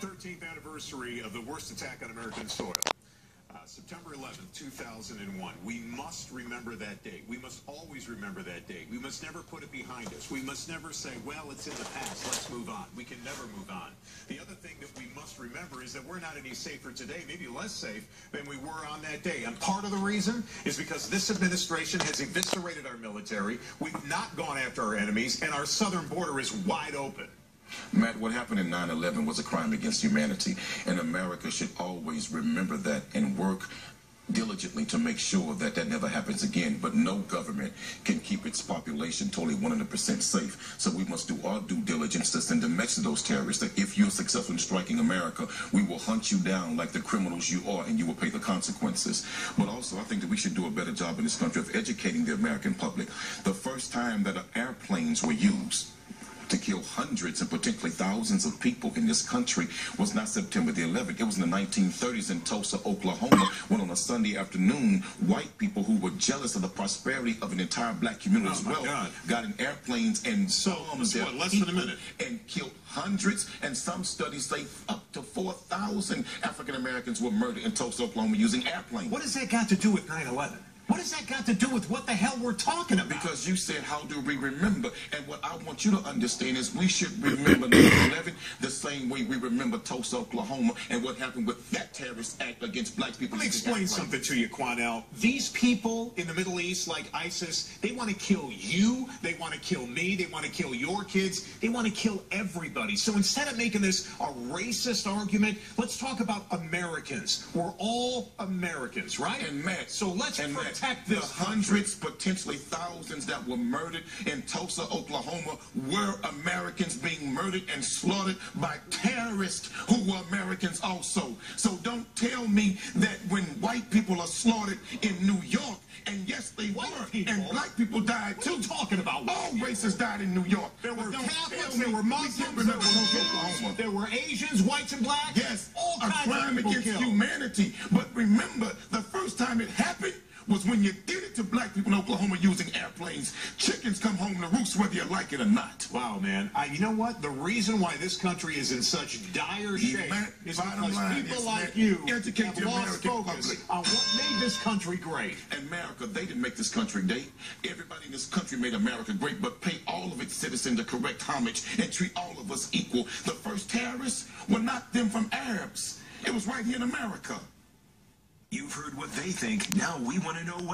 13th anniversary of the worst attack on American soil. September 11th, 2001. We must remember that date. We must always remember that date. We must never put it behind us. We must never say, well, it's in the past, let's move on. We can never move on. The other thing that we must remember is that we're not any safer today, maybe less safe than we were on that day. And part of the reason is because this administration has eviscerated our military, we've not gone after our enemies, and our southern border is wide open. Matt, what happened in 9/11 was a crime against humanity, and America should always remember that and work diligently to make sure that that never happens again. But no government can keep its population totally 100% safe. So we must do our due diligence to send a message to those terrorists that if you're successful in striking America, we will hunt you down like the criminals you are, and you will pay the consequences. But also, I think that we should do a better job in this country of educating the American public. The first time that airplanes were used to kill hundreds and potentially thousands of people in this country was not September the 11th. It was in the 1930s in Tulsa, Oklahoma, when on a Sunday afternoon, white people who were jealous of the prosperity of an entire black community as well got in airplanes and bombed less than a minute and killed hundreds, and some studies say up to 4,000 African Americans were murdered in Tulsa, Oklahoma using airplanes. What has that got to do with 9/11? What has that got to do with what the hell we're talking about? Because you said, how do we remember? And what I want you to understand is we should remember 9/11 the same way we remember Tulsa, Oklahoma, and what happened with that terrorist act against black people. Let me explain something to you, Quanell. These people in the Middle East, like ISIS, they want to kill you, they want to kill me, they want to kill your kids, they want to kill everybody. So instead of making this a racist argument, let's talk about Americans. We're all Americans, right? And Matt, so let's protect the hundreds, potentially thousands that were murdered in Tulsa, Oklahoma, were Americans being murdered and slaughtered by terrorists who were Americans also. So don't tell me that when white people are slaughtered in New York, and yes, they were, and black people died too. What are you talking about? All races died in New York. There were Catholics, there were Muslims, there were Asians, whites and blacks. Yes, all a kinds crime of people against killed. humanity. But remember, the first time it happened was when you did it to black people in Oklahoma using airplanes. Chickens come home to roost whether you like it or not. Wow, man. You know what? The reason why this country is in such dire shape is because people like you have lost focus on what made this country great. America, they didn't make this country great. Everybody in this country made America great, but pay all of its citizens the correct homage and treat all of us equal. The first terrorists were not them from Arabs. It was right here in America. You've heard what they think. Now we want to know what